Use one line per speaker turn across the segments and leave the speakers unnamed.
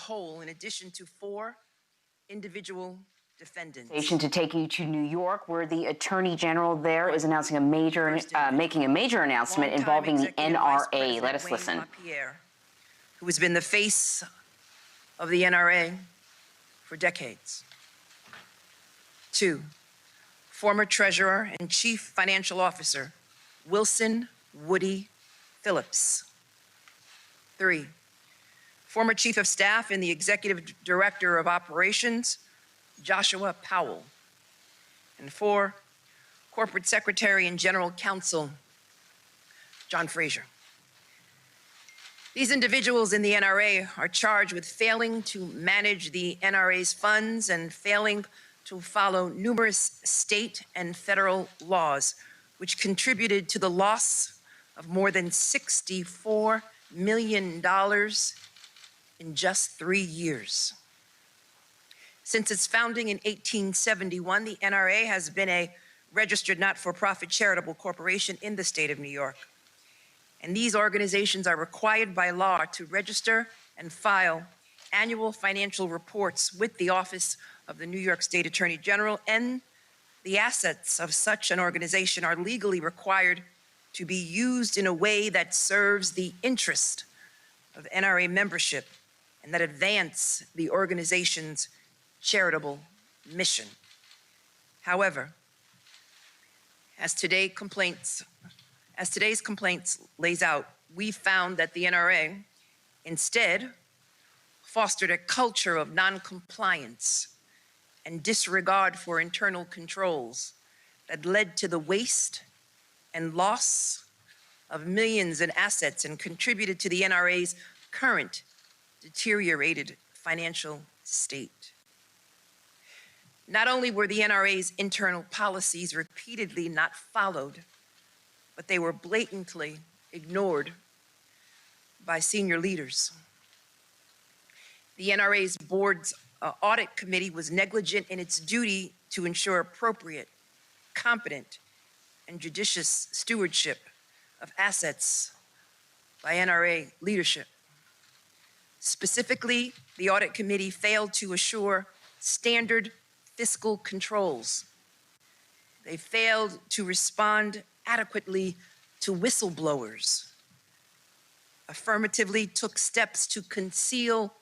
whole, in addition to 4 individual defendants.
To take you to New York, where the Attorney General there is announcing making a major announcement involving the NRA. Let us listen.
LaPierre, who has been the face of the NRA for decades. 2, former Treasurer and Chief Financial Officer Wilson Woody Phillips. 3, former Chief of Staff and the Executive Director of Operations Joshua Powell. And 4, Corporate Secretary and General Counsel John Fraser. These individuals in the NRA are charged with failing to manage the NRA's funds and failing to follow numerous state and federal laws, which contributed to the loss of more than $64 million in just 3 years. Since its founding in 1871, the NRA has been a registered not-for-profit charitable corporation in the state of New York. And these organizations are required by law to register and file annual financial reports with the Office of the New York State Attorney General, and the assets of such an organization are legally required to be used in a way that serves the interest of NRA membership and that advance the organization's charitable mission. However, as today's complaints lays out, we found that the NRA instead fostered a culture of non-compliance and disregard for internal controls that led to the waste and loss of millions in assets and contributed to the NRA's current deteriorated financial state. Not only were the NRA's internal policies repeatedly not followed, but they were blatantly ignored by senior leaders. The NRA's board's audit committee was negligent in its duty to ensure appropriate, competent, and judicious stewardship of assets by NRA leadership. Specifically, the audit committee failed to assure standard fiscal controls. They failed to respond adequately to whistleblowers, affirmatively took steps to conceal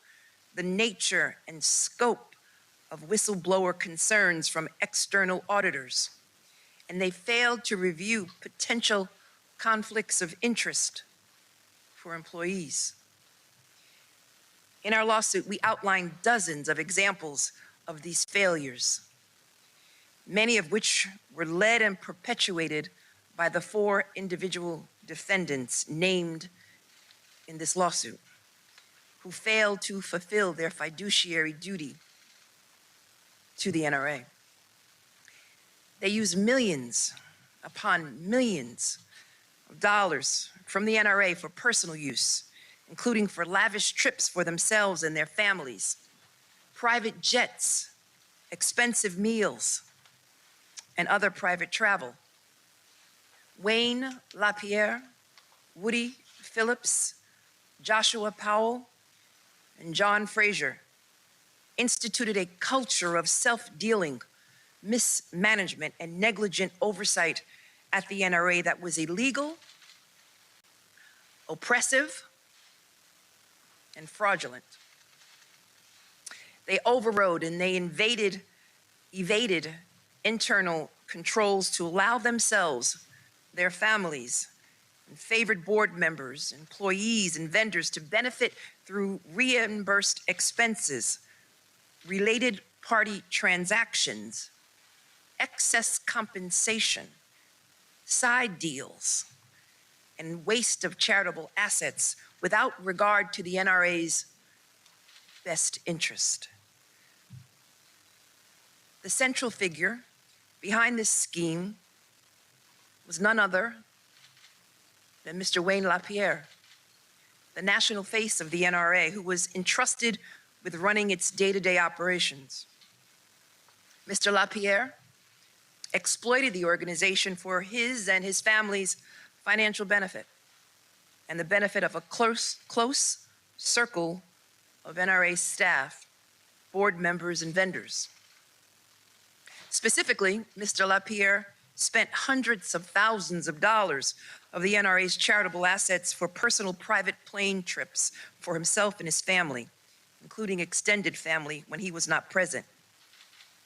the nature and scope of whistleblower concerns from external auditors, and they failed to review potential conflicts of interest for employees. In our lawsuit, we outlined dozens of examples of these failures, many of which were led and perpetuated by the 4 individual defendants named in this lawsuit, who failed to fulfill their fiduciary duty to the NRA. They used millions upon millions of dollars from the NRA for personal use, including for lavish trips for themselves and their families, private jets, expensive meals, and other private travel. Wayne LaPierre, Woody Phillips, Joshua Powell, and John Fraser instituted a culture of self-dealing, mismanagement, and negligent oversight at the NRA that was illegal, oppressive, and fraudulent. They overrode and they evaded internal controls to allow themselves, their families, and favored board members, employees, and vendors to benefit through reimbursed expenses, related party transactions, excess compensation, side deals, and waste of charitable assets without regard to the NRA's best interest. The central figure behind this scheme was none other than Mr. Wayne LaPierre, the national face of the NRA, who was entrusted with running its day-to-day operations. Mr. LaPierre exploited the organization for his and his family's financial benefit and the benefit of a close circle of NRA staff, board members, and vendors. Specifically, Mr. LaPierre spent hundreds of thousands of dollars of the NRA's charitable assets for personal private plane trips for himself and his family, including extended family when he was not present.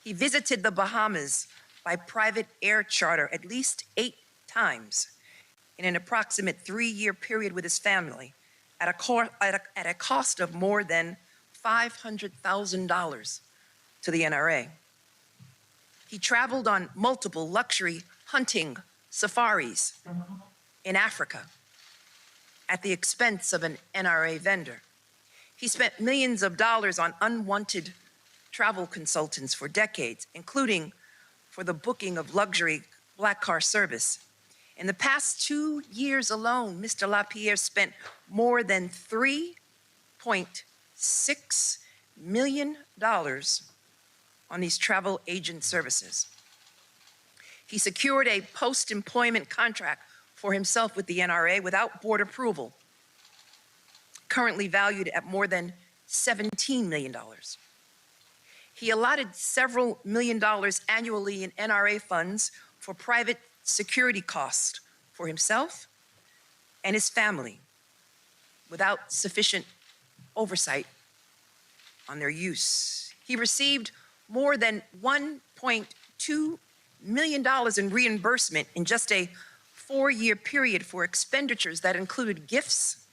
He visited the Bahamas by private air charter at least 8 times in an approximate 3-year period with his family at a cost of more than $500,000 to the NRA. He traveled on multiple luxury hunting safaris in Africa at the expense of an NRA vendor. He spent millions of dollars on unwanted travel consultants for decades, including for the booking of luxury black car service. In the past 2 years alone, Mr. LaPierre spent more than $3.6 million on these travel agent services. He secured a post-employment contract for himself with the NRA without board approval, currently valued at more than $17 million. He allotted several million dollars annually in NRA funds for private security costs for himself and his family without sufficient oversight on their use. He received more than $1.2 million in reimbursement in just a 4-year period for expenditures that included gifts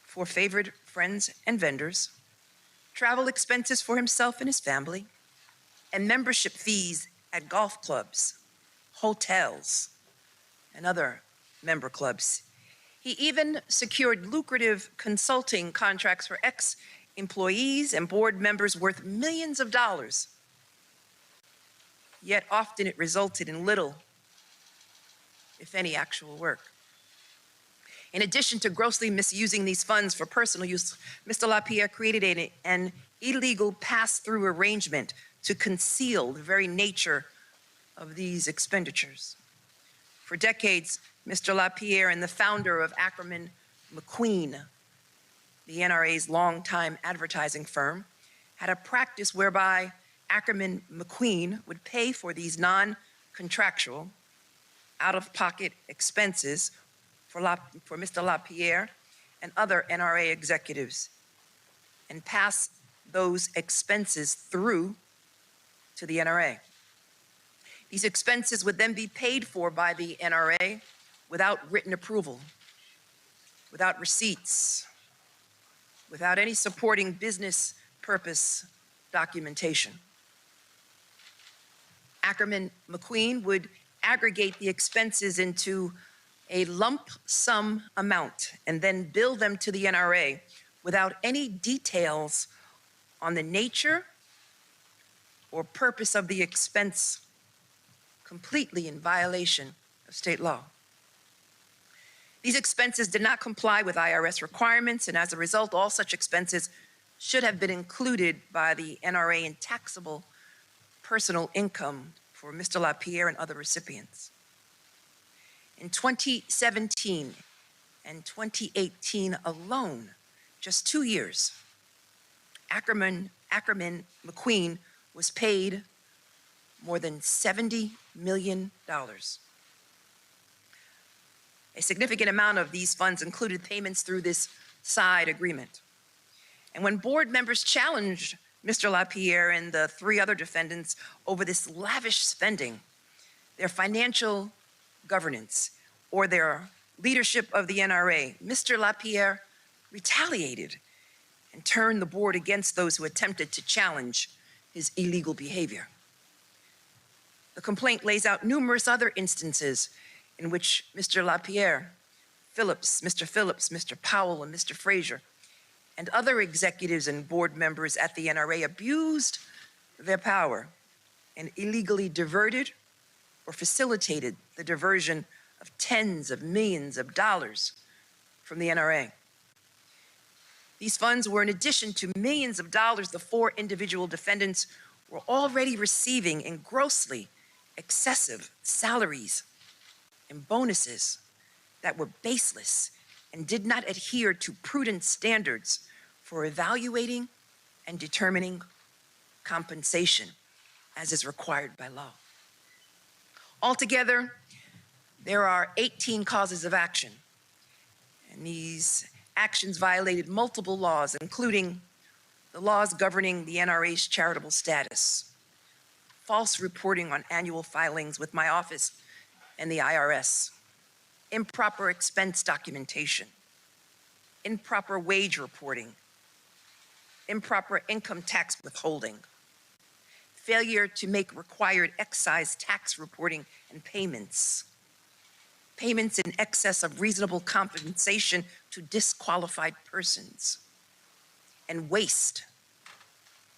for favored friends and vendors, travel expenses for himself and his family, and membership fees at golf clubs, hotels, and other member clubs. He even secured lucrative consulting contracts for ex-employees and board members worth millions of dollars. Yet often it resulted in little, if any, actual work. In addition to grossly misusing these funds for personal use, Mr. LaPierre created an illegal pass-through arrangement to conceal the very nature of these expenditures. For decades, Mr. LaPierre and the founder of Ackerman McQueen, the NRA's longtime advertising firm, had a practice whereby Ackerman McQueen would pay for these non-contractual, out-of-pocket expenses for Mr. LaPierre and other NRA executives and pass those expenses through to the NRA. These expenses would then be paid for by the NRA without written approval, without receipts, without any supporting business purpose documentation. Ackerman McQueen would aggregate the expenses into a lump sum amount and then bill them to the NRA without any details on the nature or purpose of the expense, completely in violation of state law. These expenses did not comply with IRS requirements, and as a result, all such expenses should have been included by the NRA in taxable personal income for Mr. LaPierre and other recipients. In 2017 and 2018 alone, just 2 years, Ackerman McQueen was paid more than $70 million. A significant amount of these funds included payments through this side agreement. And when board members challenged Mr. LaPierre and the 3 other defendants over this lavish spending, their financial governance, or their leadership of the NRA, Mr. LaPierre retaliated and turned the board against those who attempted to challenge his illegal behavior. The complaint lays out numerous other instances in which Mr. LaPierre, Mr. Phillips, Mr. Powell, and Mr. Frazier, and other executives and board members at the NRA abused their power and illegally diverted or facilitated the diversion of tens of millions of dollars from the NRA. These funds were in addition to millions of dollars the 4 individual defendants were already receiving in grossly excessive salaries and bonuses that were baseless and did not adhere to prudent standards for evaluating and determining compensation as is required by law. Altogether, there are 18 causes of action, and these actions violated multiple laws, including the laws governing the NRA's charitable status, false reporting on annual filings with my office and the IRS, improper expense documentation, improper wage reporting, improper income tax withholding, failure to make required excise tax reporting and payments, payments in excess of reasonable compensation to disqualified persons, and waste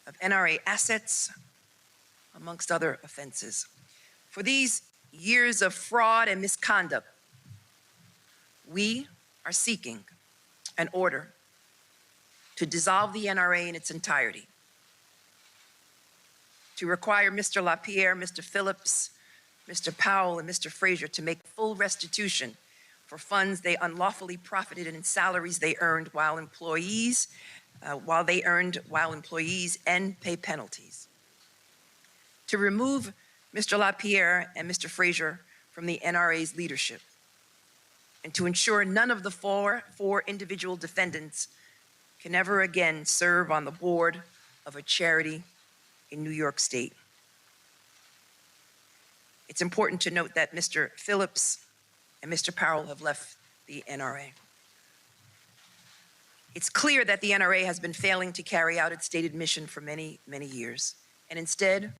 of NRA assets, amongst other offenses. For these years of fraud and misconduct, we are seeking an order to dissolve the NRA in its entirety, to require Mr. LaPierre, Mr. Phillips, Mr. Powell, and Mr. Frazier to make full restitution for funds they unlawfully profited in salaries they earned while employees and pay penalties. To remove Mr. LaPierre and Mr. Frazier from the NRA's leadership, and to ensure none of the four individual defendants can ever again serve on the board of a charity in New York State. It's important to note that Mr. Phillips and Mr. Powell have left the NRA. It's clear that the NRA has been failing to carry out its stated mission for many, many years, and instead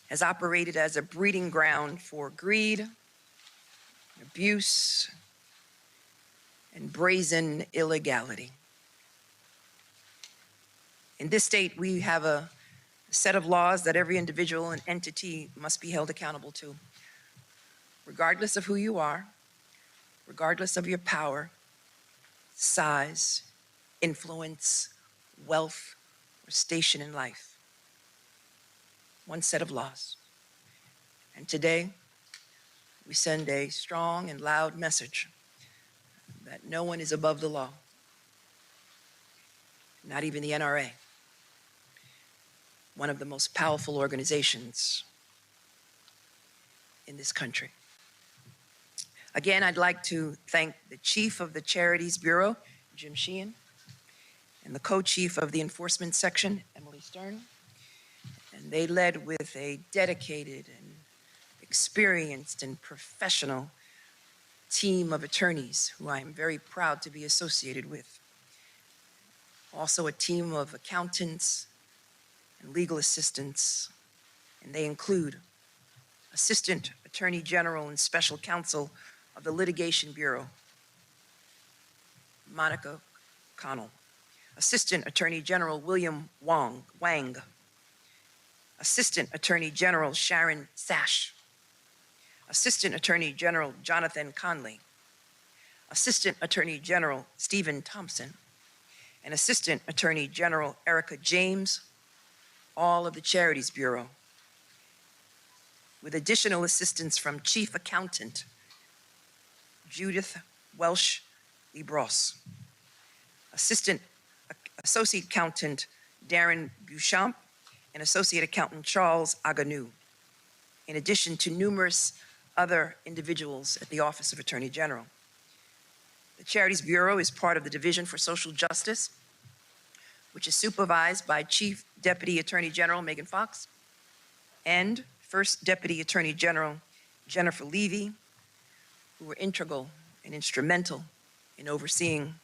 has operated as a breeding ground for greed, abuse, and brazen illegality. In this state, we have a set of laws that every individual and entity must be held accountable to, regardless of who you are, regardless of your power, size, influence, wealth, or station in life. One set of laws. And today, we send a strong and loud message that no one is above the law, not even the NRA, one of the most powerful organizations in this country. Again, I'd like to thank the Chief of the Charities Bureau, Jim Sheehan, and the Co-Chief of the Enforcement Section, Emily Stern. And they led with a dedicated and experienced and professional team of attorneys who I am very proud to be associated with. Also a team of accountants and legal assistants, and they include Assistant Attorney General and Special Counsel of the Litigation Bureau, Monica Connell, Assistant Attorney General William Wang, Assistant Attorney General Sharon Sash, Assistant Attorney General Jonathan Conley, Assistant Attorney General Stephen Thompson, and Assistant Attorney General Erica James, all of the Charities Bureau, with additional assistance from Chief Accountant Judith Welsh Libros, Associate Accountant Darren Beauchamp, and Associate Accountant Charles Aganou, in addition to numerous other individuals at the Office of Attorney General. The Charities Bureau is part of the Division for Social Justice, which is supervised by Chief Deputy Attorney General Megan Fox and First Deputy Attorney General Jennifer Levy, who were integral and instrumental in overseeing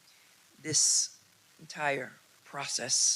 this entire process.